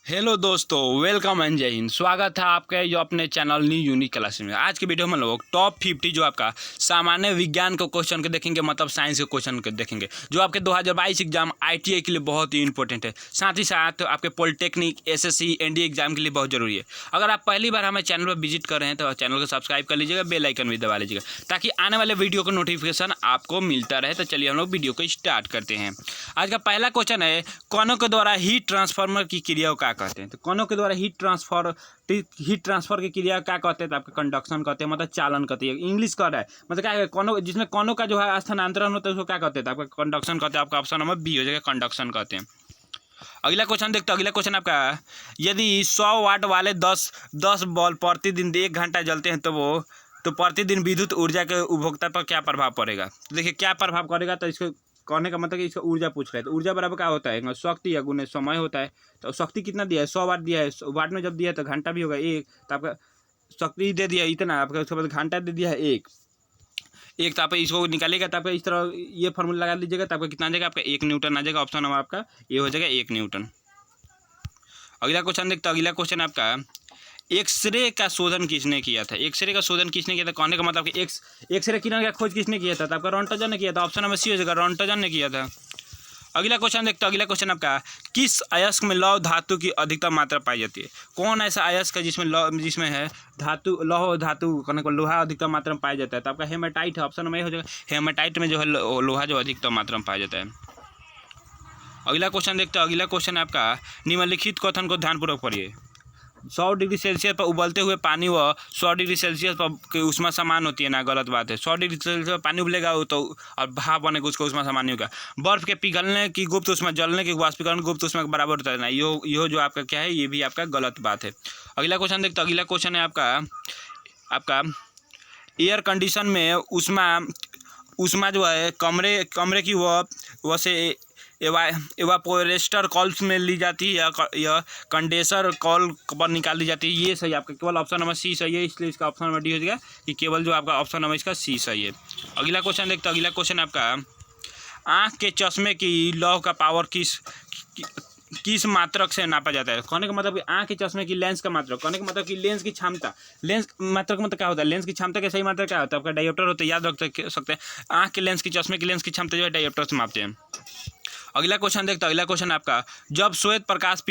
Hello दोस्तों, welcome and जय हिंद। स्वागत है आपके जो अपने चैनल न्यू यूनिक क्लास में। आज के वीडियो में लोग टॉप 50 जो आपका सामान्य विज्ञान के क्वेश्चन के देखेंगे, मतलब साइंस के क्वेश्चन के देखेंगे, जो आपके 2022 एग्जाम आईटीआई के लिए बहुत ही इंपॉर्टेंट है। साथ ही साथ आपके पॉलिटेक्निक, एसएससी, एनडीए एग्जाम के लिए बहुत जरूरी है। अगर आप पहली बार हमारे चैनल पर विजिट कर रहे हैं तो चैनल को सब्सक्राइब कर लीजिएगा, बेल आइकन भी दबा लीजिएगा ताकि आने वाले वीडियो का नोटिफिकेशन आपको मिलता रहे। तो चलिए हम लोग वीडियो को स्टार्ट करते हैं। आज का पहला क्वेश्चन है, कणों के द्वारा हीट ट्रांसफार्मर की क्रिया को क्या कहते हैं? तो कणों के द्वारा हीट ट्रांसफर की क्रिया क्या कहते हैं? तो आपका कंडक्शन कहते हैं, मतलब चालन कहते हैं। इंग्लिश कर रहा है, मतलब क्या है, कणों जिसमें कणों का जो है स्थानांतरण होता है उसको क्या कहते हैं? तो आपका कंडक्शन कहते हैं। आपका ऑप्शन नंबर बी हो जाएगा, कंडक्शन कहते हैं। अगला क्वेश्चन देखते हैं। अगला क्वेश्चन आपका, यदि 100 वाट वाले 10 बल्ब प्रतिदिन 1 घंटा जलते हैं तो प्रतिदिन विद्युत ऊर्जा के उपभोक्ता पर क्या प्रभाव पड़ेगा? तो देखिए क्या प्रभाव पड़ेगा, तो इसको कहने का मतलब कि इसका ऊर्जा पूछ रहे हैं। तो ऊर्जा बराबर क्या होता है? शक्ति या गुने समय होता है। तो शक्ति कितना दिया है? 100 वाट दिया है। वाट में जब दिया है तो घंटा भी होगा 1। तो आपका शक्ति दे दिया इतना, आपका उसके बाद घंटा दे दिया है 1। तो आप इसको निकालिएगा तो आपका इस तरह ये फार्मूला लगा लीजिएगा तो आपका कितना आ जाएगा? आपका 1 न्यूटन आ जाएगा। ऑप्शन नंबर आपका ये हो जाएगा 1 न्यूटन। अगला क्वेश्चन देखते हैं। अगला क्वेश्चन आपका, एक्सरे का शोधन किसने किया था? एक्सरे का शोधन किसने किया था? कहने का मतलब कि एक्सरे किरण का खोज किसने किया था? तो आपका रॉन्टजन ने किया था। ऑप्शन नंबर सी हो जाएगा, रॉन्टजन ने किया था। अगला क्वेश्चन देखते हैं। अगला क्वेश्चन आपका, किस अयस्क में लौह धातु की अधिकतम मात्रा पाई जाती है? कौन ऐसा अयस्क है जिसमें है धातु, लौह धातु कहने को लोहा अधिकतम मात्रा में पाया जाता है? तो आपका हेमाटाइट है। ऑप्शन नंबर ए हो जाएगा, हेमाटाइट में जो है लोहा जो अधिकतम मात्रा में पाया जाता है। अगला क्वेश्चन देखते हैं। अगला क्वेश्चन आपका, निम्नलिखित कथन को ध्यानपूर्वक पढ़िए। 100 डिग्री सेल्सियस पर उबलते हुए पानी व 100 डिग्री सेल्सियस पर की ऊष्मा समान होती है ना? गलत बात है। 100 डिग्री सेल्सियस पर पानी उबलेगा तो और भाप बनेगा, उसको ऊष्मा समान नहीं होगा। बर्फ के पिघलने की गुप्त ऊष्मा जलने की वाष्पीकरण गुप्त ऊष्मा के बराबर होता है ना? यो जो आपका क्या है, ये भी आपका गलत बात है। अगला क्वेश्चन देखते हैं। अगला क्वेश्चन है आपका एयर कंडीशन में ऊष्मा जो है कमरे की वह से एवापोरेटर कॉल्स में ली जाती है या कंडेंसर कॉल पर निकाल दी जाती है। ये सही आपका केवल ऑप्शन नंबर सी सही है, इसलिए इसका ऑप्शन नंबर डी हो जाएगा कि केवल जो आपका ऑप्शन नंबर इसका सी सही है। अगला क्वेश्चन देखते हैं। अगला क्वेश्चन आपका, आँख के चश्मे की लौ का पावर किस मात्रक से नापा जाता है? कहने का मतलब कि आँख के चश्मे की लेंस का मात्रक, कहने का मतलब कि लेंस की क्षमता। लेंस मात्रक मतलब क्या होता है? लेंस की क्षमता का सही मात्रक क्या होता है? आपका डायोप्टर होता है, याद रख सकते हैं। आँख के लेंस की चश्मे की लेंस की क्षमता जो है डायोप्टर से मापते हैं। अगला क्वेश्चन देखते हैं। अगला क्वेश्चन आपका, जब श्वेत प्रकाश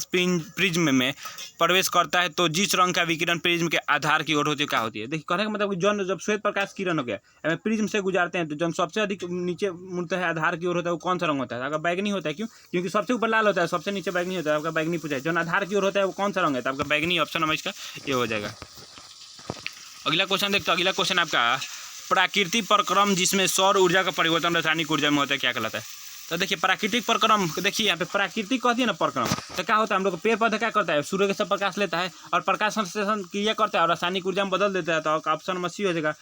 प्रिज्म में प्रवेश करता है तो जिस रंग का विकिरण प्रिज्म के आधार की ओर होती है क्या होती है? देखिए कहने का मतलब कि जब श्वेत प्रकाश किरण हो गया प्रिज्म से गुजारते हैं तो जब सबसे अधिक नीचे मुड़ता है आधार की ओर होता है वो कौन सा रंग होता है? आपका बैगनी होता है। क्यों? क्योंकि सबसे ऊपर लाल होता है, सबसे नीचे बैगनी होता है। आपका बैगनी पूछा है। जो आधार की ओर होता है वो कौन सा रंग है? तो आपका बैगनी। ऑप्शन नंबर इसका ये हो जाएगा। अगला क्वेश्चन देखते हैं। अगला क्वेश्चन आपका, प्राकृतिक प्रक्रम जिसमें सौर ऊर्जा का परिवर्तन रासायनिक ऊर्जा में होता है क्या कहलाता है? तो देखिए प्राकृतिक प्रक्रम, देखिए यहाँ पे प्राकृतिक कहती है ना प्रक्रम, तो क्या होता है? हम लोग पेड़ पौधा क्या करता है? सूर्य के सब प्रकाश लेता है और प्रकाश संश्लेषण क्रिया करता है और रासायनिक ऊर्जा में बदल देता है। तो ऑप्शन नंबर सी हो जाएगा,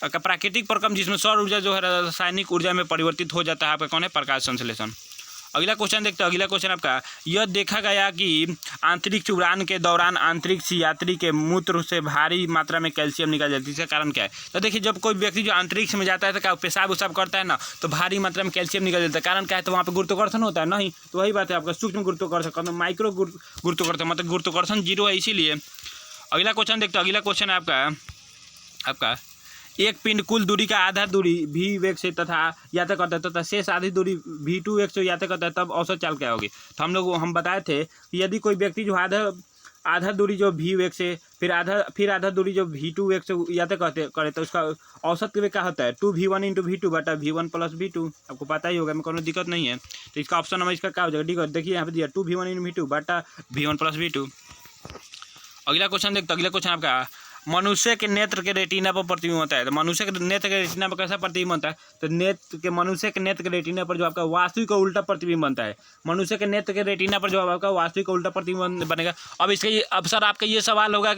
प्राकृतिक प्रक्रम जिसमें सौर ऊर्जा जो है रासायनिक ऊर्जा में परिवर्तित हो जाता है। आपका कौन है? प्रकाश संश्लेषण। अगला क्वेश्चन देखते हैं। अगला क्वेश्चन आपका, यह देखा गया कि अंतरिक्ष उड़ान के दौरान अंतरिक्ष यात्री के मूत्र से भारी मात्रा में कैल्शियम निकल जाती है, इसका कारण क्या है? तो देखिए जब कोई व्यक्ति जो अंतरिक्ष में जाता है तो क्या पेशाब उसाब करता है ना, तो भारी मात्रा में कैल्शियम निकल जाता है। कारण क्या है? तो वहाँ पर गुरुत्वाकर्षण होता है नहीं, तो वही बात है आपका सूक्ष्म गुरुत्वाकर्षण, माइक्रो गुरुत्वाकर्षण, मतलब गुरुत्वाकर्षण 0 है इसीलिए। अगला क्वेश्चन देखते हैं। अगला क्वेश्चन है आपका एक पिंड कुल दूरी का आधा दूरी v वेग से तथा यात्रा करता है तथा शेष आधी दूरी v2 वेग से यात्रा करता है, तब औसत चाल क्या होगी? तो हम बताए थे कि यदि कोई व्यक्ति जो आधा दूरी जो v वेग से फिर आधा दूरी जो v2 वेग से यात्रा करे तो उसका औसत वेग क्या होता है? 2v1 इंटू v2 बटा v1 प्लस v2। आपको पता ही होगा, में कोई दिक्कत नहीं है। तो इसका ऑप्शन नंबर इसका क्या हो जाएगा? डी। देखिए यहाँ पे दिया 2v1 इंटू v2 बटा v1 प्लस v2। अगला क्वेश्चन देखते। अगला क्वेश्चन आपका, मनुष्य के नेत्र के रेटिना पर प्रतिबिंब होता है। तो मनुष्य के नेत्र के रेटिना पर कैसा प्रतिबिंब बनता है? तो मनुष्य के नेत्र के रेटिना पर जो आपका वास्तविक का उल्टा प्रतिबिंब बनता है। मनुष्य के नेत्र के रेटिना पर जो आपका वास्तविक का उल्टा प्रतिबिंब बनेगा। अब सर आपका ये सवाल होगा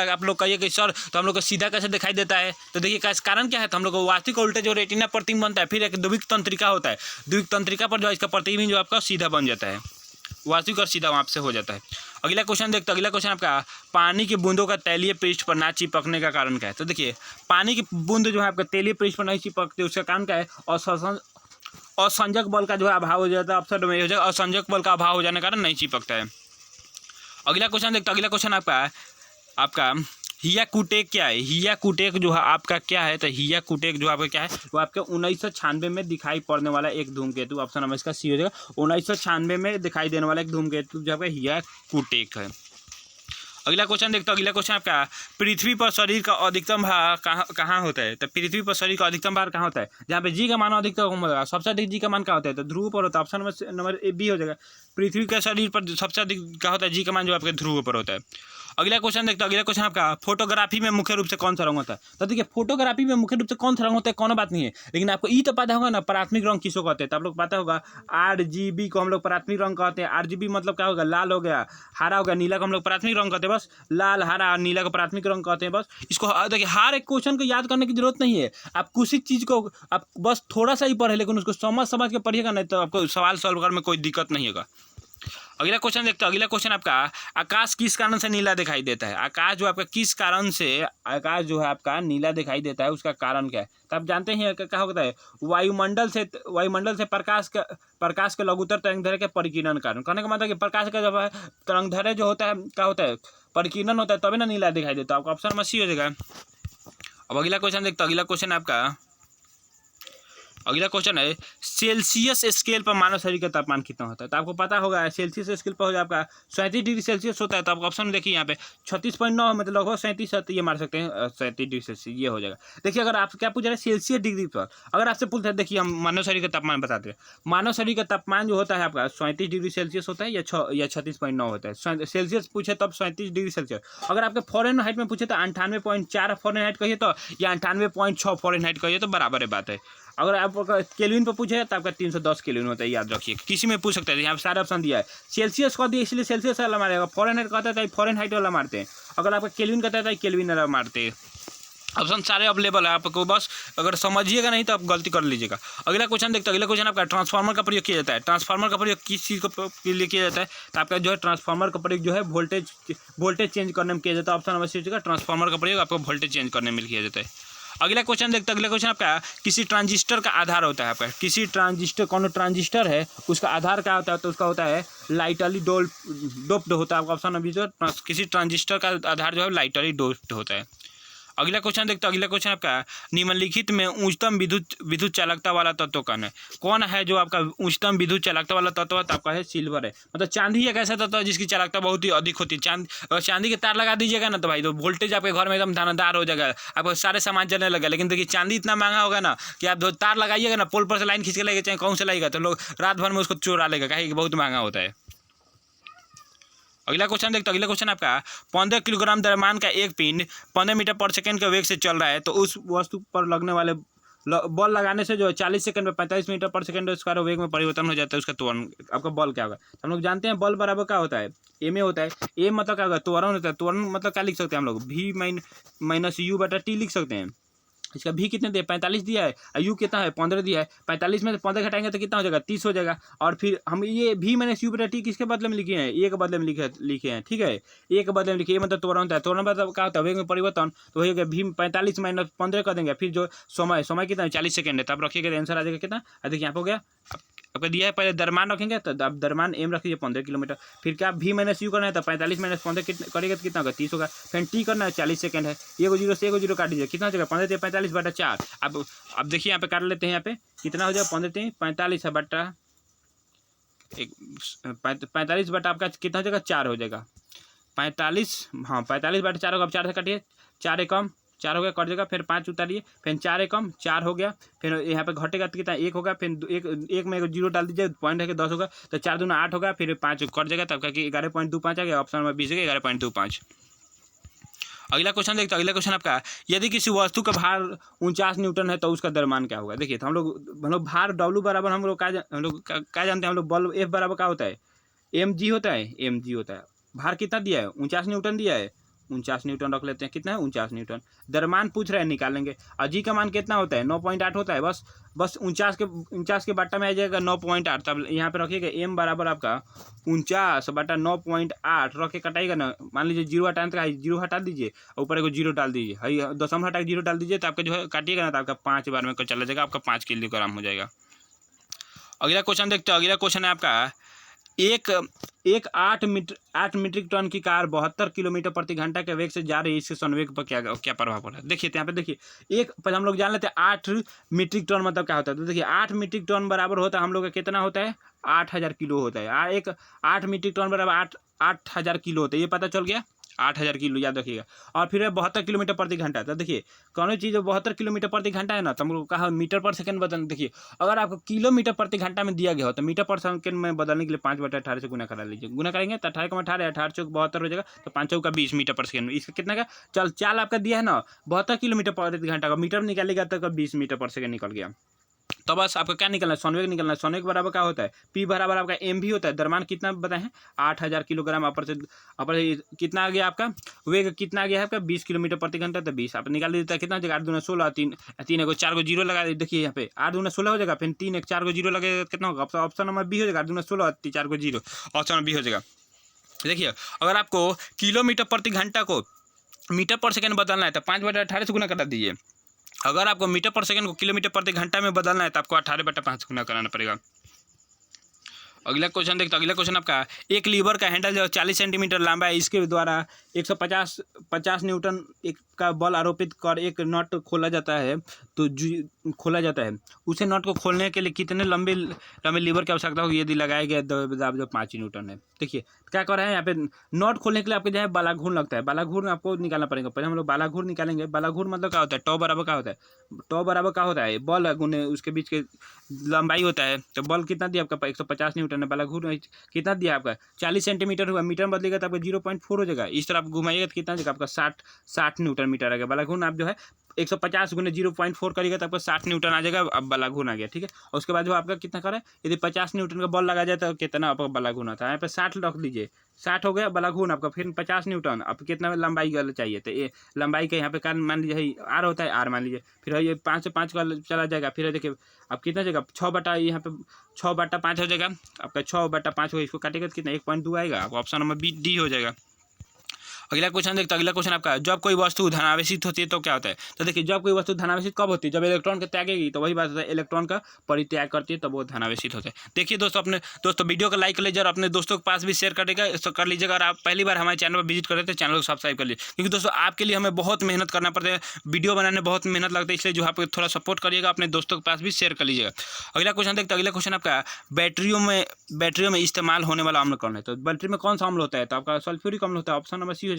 आप लोग कहिए कि सर तो हम लोग को सीधा कैसे दिखाई देता है? तो देखिए कारण क्या है? तो हम लोग को वास्तविक का उल्टा जो रेटिना प्रतिबिंब बनता है, फिर एक द्विक तंत्रिका होता है। द्विक तंत्रिका पर जो इसका प्रतिबिंब जो आपका सीधा बन जाता है, वास्तविक और सीधा वहाँ से हो जाता है। अगला क्वेश्चन देखते हैं। अगला क्वेश्चन आपका, पानी की बूंदों का तैलीय पृष्ठ पर ना चिपकने का कारण क्या है? तो देखिए पानी की बूंद जो है आपका तैलीय पृष्ठ पर नहीं चिपकती, उसका कारण क्या है? असंजक बल का जो है अभाव हो जाता है, ऑप्शन में ये हो जाएगा असंजक बल का अभाव हो जाने के कारण नहीं चिपकता है। अगला क्वेश्चन देखते, अगला क्वेश्चन आपका हिया कुटेक क्या है? हिया कुटेक जो है आपका क्या है? तो हिया कुटेक जो आपका क्या है, वो आपके 1996 में दिखाई पड़ने वाला एक धूमकेतु, ऑप्शन नंबर इसका सी हो जाएगा। 1996 में दिखाई देने वाला एक धूमकेतु जो आपका हिया कुटेक है। अगला क्वेश्चन देखते, अगला क्वेश्चन आपका पृथ्वी पर शरीर का अधिकतम भार कहाँ होता है? तो पृथ्वी पर शरीर का अधिकतम भार कहाँ होता है? जहाँ पे जी का मान अधिकतम होगा, सबसे अधिक जी का मान क्या होता है? तो ध्रुव पर होता है, ऑप्शन नंबर बी हो जाएगा। पृथ्वी के शरीर पर सबसे अधिक क्या होता है? जी का मान जो आपके ध्रुव पर होता है। अगला क्वेश्चन देखते, अगला क्वेश्चन आपका फोटोग्राफी में मुख्य रूप से कौन सा रंग होता है? तो देखिए फोटोग्राफी में मुख्य रूप से कौन सा रंग होता है कोनो बात नहीं है, लेकिन आपको ये तो पता होगा ना प्राथमिक रंग किसको कहते हैं। तो आप लोग पता होगा RGB को हम लोग प्राथमिक रंग कहते हैं। RGB मतलब क्या होगा? लाल हो गया, हरा हो गया, नीला को हम लोग प्राथमिक रंग कहते हैं। बस लाल, हरा और नीला को प्राथमिक रंग कहते हैं। बस इसको देखिए हर एक क्वेश्चन को याद करने की जरूरत नहीं है। आप किसी चीज़ को आप बस थोड़ा सा ही पढ़े, लेकिन उसको समझ के पढ़िएगा नहीं तो आपको सवाल सॉल्व करने में कोई दिक्कत नहीं होगा। अगला क्वेश्चन देखते हैं, अगला क्वेश्चन आपका आकाश किस कारण से नीला दिखाई देता है? आकाश जो आपका किस कारण से आकाश जो है आपका नीला दिखाई देता है, उसका कारण क्या है? तो आप जानते हैं क्या होता है? वायुमंडल से प्रकाश के लघुत्तर तरंगदैर्घ्य के परिकीर्णन कारण। कहने का मतलब कि प्रकाश का जब तरंगदैर्घ्य जो होता है क्या होता है? परिकीर्णन होता है, तभी ना नीला दिखाई देता है। आपका ऑप्शन में सी हो जाएगा। अब अगला क्वेश्चन देखते, अगला क्वेश्चन है सेल्सियस स्केल पर मानव शरीर का तापमान कितना होता है? तो आपको पता होगा सेल्सियस स्केल पर हो जाए आपका 37 डिग्री सेल्सियस होता है। तो आपको ऑप्शन में देखिए यहाँ पे 36.9 मतलब लगभग 37 ये मार सकते हैं, 37 डिग्री सेल्सियस ये हो जाएगा। देखिए अगर आप क्या पूछ रहे हैं सेल्सियस डिग्री पर, अगर आपसे पूछते हैं, देखिए हम मानव शरीर का तापमान बताते हैं। मानव शरीर का तापमान जो होता है आपका 37 डिग्री सेल्सियस होता है या 36.9 होता है। सेल्सियस पूछे तब 37 डिग्री सेल्सियस। अगर आपके फॉरेन हाइट में पूछे तो 98.4 फॉरेन हाइट कहिए तो, या 98.6 फॉरेन हाइट कहिए तो बराबर है बात है। अगर आप केल्विन पर पूछे तो आपका 310 केल्विन होता है, याद रखिए। किसी में पूछ सकते हैं, यहाँ पे सारे ऑप्शन दिया है। सेल्सियस कह दिया इसलिए सेल्सियस वाला मारेगा, फॉरेन हाइट कहता है फॉरेन हाइट वाला मारते हैं, अगर आपका केल्विन कहता है केल्विन वाला मारते हैं। ऑप्शन सारे अवेलेबल है, आपको बस अगर समझिएगा नहीं तो आप गलती कर लीजिएगा। अगला क्वेश्चन देखते हैं, अगला क्वेश्चन आपका ट्रांसफार्मर का प्रयोग किया जाता है। ट्रांसफार्मर का प्रयोग किस चीज़ के लिए किया जाता है? तो आपका जो है ट्रांसफार्मर का प्रयोग जो है वोल्टेज चेंज करने में किया जाता है। ऑप्शन नंबर सी होगा, ट्रांसफार्मर का प्रयोग आपको वोल्टेज चेंज करने में किया जाता है। अगला क्वेश्चन देखते हैं, अगला क्वेश्चन आपका किसी ट्रांजिस्टर का आधार होता है। आपका किसी ट्रांजिस्टर कौन ट्रांजिस्टर है उसका आधार क्या होता है? तो उसका होता है लाइटली डोप्ड होता है। आपका ऑप्शन अभी जो किसी ट्रांजिस्टर का आधार जो है लाइटली डोप्ड होता है। अगला क्वेश्चन देखते हैं, अगला क्वेश्चन आपका निम्नलिखित में उच्चतम विद्युत चालकता वाला तत्व कौन है जो आपका उच्चतम विद्युत चालकता वाला तत्व है? तो आपका है सिल्वर है। मतलब चांदी एक ऐसा तत्व है जिसकी चालकता बहुत ही अधिक होती है। चांदी के तार लगा दीजिएगा ना तो भाई तो वोल्टेज आपके घर में एकदम दानादार हो जाएगा, आपको सारे सामान चलने लगेगा। लेकिन देखिए चांदी इतना महंगा होगा ना कि आप तार लगाइएगा ना, पोल पर से लाइन खींच के लगेगा, चाहे कौन से लगेगा, तो लोग रात भर में उसको चुरा लेगा, कहीं बहुत महंगा होता है। अगला क्वेश्चन देखते, अगला क्वेश्चन आपका 15 किलोग्राम द्रव्यमान का एक पिंड 15 मीटर पर सेकंड के वेग से चल रहा है, तो उस वस्तु पर लगने वाले बॉल लगाने से जो है 40 सेकंड में 45 मीटर पर सेकंड स्क्वायर वेग में परिवर्तन हो जाता है। उसका त्वरण आपका बॉल क्या होगा? हम लोग जानते हैं बॉल बराबर क्या होता है? ए में होता है। ए मतलब क्या होगा? त्वरण होता है। त्वरण मतलब क्या लिख सकते हैं हम लोग? V माइनस U बटा T लिख सकते हैं। इसका भी कितने दिया? 45 दिया है, यू कितना है? 15 दिया है। 45 में से 15 घटाएंगे तो कितना हो जाएगा? 30 हो जाएगा। और फिर हम ये भी माइनस यू बटा टी किसके बदले में लिखे हैं? ए के बदले में लिखे हैं, ठीक है। ए के बदले में लिखे, मतलब त्वरण होता है। त्वरण मतलब क्या होता है? वेग में परिवर्तन। तो हो गया भी 45 माइनस 15 कर देंगे। फिर जो समय कितना है? 40 सेकंड है। तो आप रखिएगा आंसर आ जाएगा कितना? देखिए यहाँ पे हो गया आपका दिया है। पहले द्रव्यमान रखेंगे तो आप द्रव्यमान एम रखिए 15 किलोमीटर। फिर क्या भी माइनस यू करना है तो 45 माइनस 15 करेगा तो कितना होगा? 30 होगा। फिर टी करना है 40 सेकंड है। एगो जीरो से एगो जीरो काट दीजिए, कितना हो जाएगा? 15 45 बटा 4। अब देखिए यहाँ पे काट लेते हैं। यहाँ पे कितना हो जाएगा? 15 45 है बटा 45 बटा आपका कितना हो जाएगा? 4 हो जाएगा। 45 हाँ 45 बटा 4 होगा। अब 4 से काटिए, 4 एकम 4 हो गया, कट जाएगा। फिर 5 उतारिए, फिर 4 एकम 4 हो गया। फिर यहाँ पे घटेगा तो कितना? 1 होगा। फिर एक में जीरो डाल दीजिए, पॉइंट है कि 10 होगा। तो 4 दूना 8 होगा। फिर 5 कट जाएगा, तब का 11.25 आ गया। ऑप्शन में 20 है 11.25। अगला क्वेश्चन देखते हैं, अगला क्वेश्चन आपका यदि किसी वस्तु का भार 49 न्यूटन है तो उसका द्रव्यमान क्या होगा? देखिए तो हम लोग भार W बराबर हम लोग क्या जानते हैं? हम लोग बल F बराबर क्या होता है? mg होता है। mg होता है। भार कितना दिया है? 49 न्यूटन दिया है। 49 न्यूटन रख लेते हैं। कितना है? 49 न्यूटन। द्रव्यमान पूछ रहे हैं, निकालेंगे। और जी का मान कितना होता है? 9.8 होता है। बस 49 के बट्टा में आ जाएगा 9.8। तब यहाँ पे रखिएगा m बराबर आपका 49 बटा 9.8 रख के कटाइएगा ना। मान लीजिए जीरो हटाने का, जीरो हटा दीजिए, ऊपर एक जीरो डाल दीजिए, दशमलव हटा के जीरो डाल दीजिए, तो आपका जो है काटिएगा ना तो आपका 5 बार में चला जाएगा, आपका 5 किलोग्राम हो जाएगा। अगला क्वेश्चन देखते हो। अगला क्वेश्चन है आपका एक 8 मीट्रिक टन की कार 72 किलोमीटर प्रति घंटा के वेग से जा रही है, इसके संवेग पर क्या प्रभाव पड़ रहा है। देखिए यहाँ पे देखिए, एक पहले हम लोग जान लेते हैं 8 मीट्रिक टन मतलब क्या होता है। तो देखिए 8 मीट्रिक टन बराबर होता है हम लोग का कितना होता है, 8000 किलो होता है। एक 8 मीट्रिक टन बराबर 8000 किलो होता है, ये पता चल गया। 8000 किलो याद रखिएगा। और फिर है 72 किलोमीटर प्रति घंटा। तो देखिए कौन चीज़ 72 किलोमीटर प्रति घंटा है ना, तो हम लोग कहा मीटर पर सेकंड बदल। देखिए अगर आपको किलोमीटर प्रति घंटा में दिया गया हो तो मीटर पर सेकंड में बदलने के लिए 5/18 से गुना करा लीजिए। गुना करेंगे तो 18 18 चौक 72 हो जाएगा, तो 5 चौक का 20 मीटर पर सेकंड। इसका कितना का चाल आपका दिया है ना 72 किलोमीटर प्रति घंटा का, मीटर निकालेगा तो 20 मीटर पर सेकंड निकल गया। तो बस आपका क्या निकलना है, संवेग निकलना है। संवेग बराबर क्या होता है, पी बराबर आपका एम भी होता है। द्रव्यमान कितना बताए हैं, 8000 किलोग्राम। अपर से कितना आ गया आपका वेग, कितना आ गया है आपका 20 किलोमीटर प्रति घंटा। तो 20 आप निकाल देता है, कितना हो जाएगा 8 दूना 16, 3 को 4 को जीरो लगा। देखिए यहाँ पे 8 दूना 16 हो जाएगा, फिर 3 1 4 को जीरो लगेगा, कितना होगा ऑप्शन नंबर बी हो जाएगा। 8 दूना 16, 4 को जीरो, ऑप्शन नंबर बी हो जाएगा। देखिए अगर आपको किलोमीटर प्रति घंटा को मीटर पर सेकंड बदलना है तो 5/18 से गुना करा दीजिए। अगर आपको मीटर पर सेकंड को किलोमीटर प्रति घंटा में बदलना है तो आपको 18/5 गुना कराना पड़ेगा। अगला क्वेश्चन देखते हैं। अगला क्वेश्चन आपका एक लीवर का हैंडल जो 40 सेंटीमीटर लंबा है, इसके द्वारा 150 न्यूटन का बल आरोपित कर एक नट खोला जाता है। तो खोला जाता है, उसे नट को खोलने के लिए कितने लंबे लीवर की आवश्यकता होगी यदि लगाया गया दाब जो 5 न्यूटन है। देखिए क्या कर रहे हैं यहाँ पे, नट खोलने के लिए आपको जो है बालाघूर लगता है। बालाघूर आपको निकालना पड़ेगा। पहले हम लोग बालाघूर निकालेंगे। बालाघूर मतलब क्या होता है, टॉ बराबर क्या होता है, टॉ बराबर क्या होता है, बल गुने उसके बीच के लंबाई होता है। तो बल कितना दिया आपका 150 न्यूटन है, बालाघूर कितना दिया आपका 40 सेंटीमीटर हुआ, मीटर बदलेगा तो आपका 0.4 हो जाएगा। इस तरह आप घुमाइएगा तो कितना जाएगा आपका 60 न्यूटन मीटर आ गया। बालाघूर आप जो है 150 गुने 0.4 करेगा तो आपका 60 न्यूटन आ जाएगा। अब बालाघूर आ गया, ठीक है। और उसके बाद जो आपका कितना करे, यदि 50 न्यूटन का बल लगा जाए तो कितना आपका बालाघूर आता है। यहाँ पे 60 रख लीजिए, 60 हो गया बालाघूर आपका। फिर 50 न्यूटन, अब कितना लंबाई का चाहिए, तो ये लंबाई का यहाँ पे कारण मान लीजिए आर होता है, आर मान लीजिए। फिर ये 5 से 5 का चला जाएगा। फिर देखिए अब कितना जाएगा 6 यहाँ पे 6/5 हो जाएगा आपका। 6/5 हो, इसको काटेगा तो कितना 1.2 आएगा। आपका ऑप्शन नंबर बी डी हो जाएगा। अगला क्वेश्चन देखते हैं। अगला क्वेश्चन आपका, जब कोई वस्तु धनावेशित होती है तो क्या होता है। तो देखिए जब कोई वस्तु धनावेशित कब होती है, जब इलेक्ट्रॉन के त्यागेगी, तो वही बात होता है इलेक्ट्रॉन का परित्याग करती है तब वो धनावेशित होता है। देखिए दोस्तों, अपने दोस्तों वीडियो को लाइक कर लीजिए और अपने दोस्तों के पास भी शेयर कर लीजिएगा। और आप पहली बार हमारे चैनल पर विजिट कर रहे थे, चैनल को सब्सक्राइब कर लीजिए, क्योंकि दोस्तों आपके लिए हमें बहुत मेहनत करना पड़ता है, वीडियो बनाने बहुत मेहनत लगता है, इसलिए जो आप थोड़ा सपोर्ट करिएगा, अपने दोस्तों के पास भी शेयर कर लीजिएगा। अगला क्वेश्चन देखते हैं। अगला क्वेश्चन आपका, बैटरियों में इस्तेमाल होने वाला अम्ल कौन है। तो बैटरी में कौन सा अम्ल होता है, तो आपका सल्फ्यूरिक अम्ल होता है। ऑप्शन नंबर सी हो जाएगा।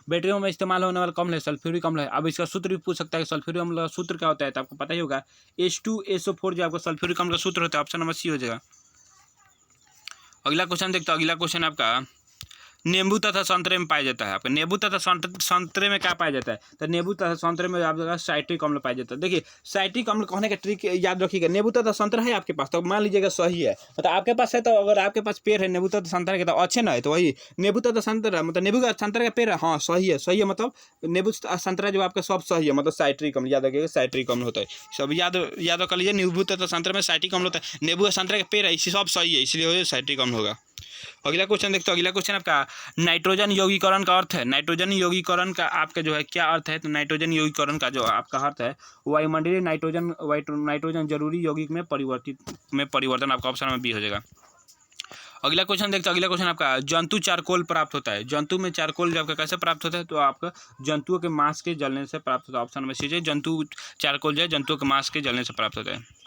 बैटरियों में इस्तेमाल होने वाला अम्ल है सल्फ्यूरिक अम्ल है। अब इसका सूत्र भी पूछ सकता है, सल्फ्यूरिक अम्ल का सूत्र क्या होता है, तो आपको पता ही होगा H2SO4 जो आपका सल्फ्यूरिक अम्ल का सूत्र होता है। ऑप्शन नंबर सी हो जाएगा। अगला क्वेश्चन देखते हैं। अगला क्वेश्चन आपका, नींबू तथा संतरे में पाया जाता है। आपका नींबू तथा संतरे में क्या पाया जाता है, तो नींबू तथा संतरे में आपका साइट्रिक अम्ल पाया जाता है। देखिए साइट्रिक अम्ल कहने का ट्रिक याद रखिएगा। नींबू तथा संतरा है आपके पास, तो मान लीजिएगा सही है, मतलब आपके पास है, तो अगर आपके पास पेड़ है नींबू तथा संतरा के, तो अच्छे ना है, तो वही नींबू तथा संतरा मतलब नींबू का संतरा का पेड़ है, हाँ सही है मतलब नींबू संतरा जो आपका सब सही है, मतलब साइट्रिक अम्ल याद रखिएगा, साइट्रिक अम्ल होता है। सब याद कर लीजिए, नींबू तथा संतरा में साइट्रिक अम्ल होता है। नींबू का संतरा का पेड़ है, इसी सब सही है, इसलिए साइट्रिक अम्ल होगा। अगला क्वेश्चन देखते हो। अगला क्वेश्चन आपका, नाइट्रोजन यौगीकरण का अर्थ है। नाइट्रोजन यौगीकरण का आपका जो है क्या अर्थ है, तो नाइट्रोजन यौगीकरण का जो आपका अर्थ है, वायुमंडलीय नाइट्रोजन जरूरी यौगिक में परिवर्तन। आपका ऑप्शन में बी हो जाएगा। अगला क्वेश्चन देखते हैं। अगला क्वेश्चन आपका, जंतु चारकोल प्राप्त होता है। जंतु में चारकोल जो आपका कैसे प्राप्त होता है, तो आपका जंतुओं के मांस के जलने से प्राप्त होता है। ऑप्शन में सी, जंतु चारकोल जो है जंतुओं के मांस के जलने से प्राप्त होता है।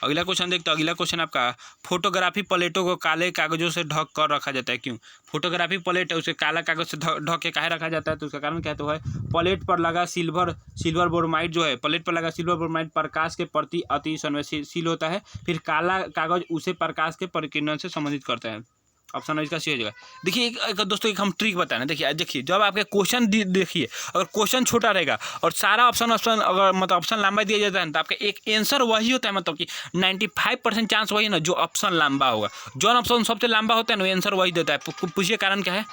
अगला क्वेश्चन देखते हैं। अगला क्वेश्चन आपका, फोटोग्राफी प्लेटों को काले कागजों से ढक कर रखा जाता है, क्यों। फोटोग्राफी प्लेट है उसे काला कागज से ढक के काहे रखा जाता है, तो उसका कारण क्या है, प्लेट पर लगा सिल्वर ब्रोमाइड जो है, प्लेट पर लगा सिल्वर ब्रोमाइड प्रकाश के प्रति अति संवेदनशील होता है। फिर काला कागज उसे प्रकाश के परिकिरण से संबंधित करता है। ऑप्शन इसका सी हो जाएगा। देखिए एक दोस्तों एक हम ट्रिक बताएं। देखिए जब आपके क्वेश्चन देखिए, अगर क्वेश्चन छोटा रहेगा और सारा ऑप्शन अगर मतलब ऑप्शन लंबा दिया जाता है, तो आपका एक आंसर वही होता है, मतलब कि 95% चांस वही ना जो ऑप्शन लंबा होगा। जो ऑप्शन सबसे लंबा होता है ना, आंसर वही देता है। पूछिए कारण क्या है।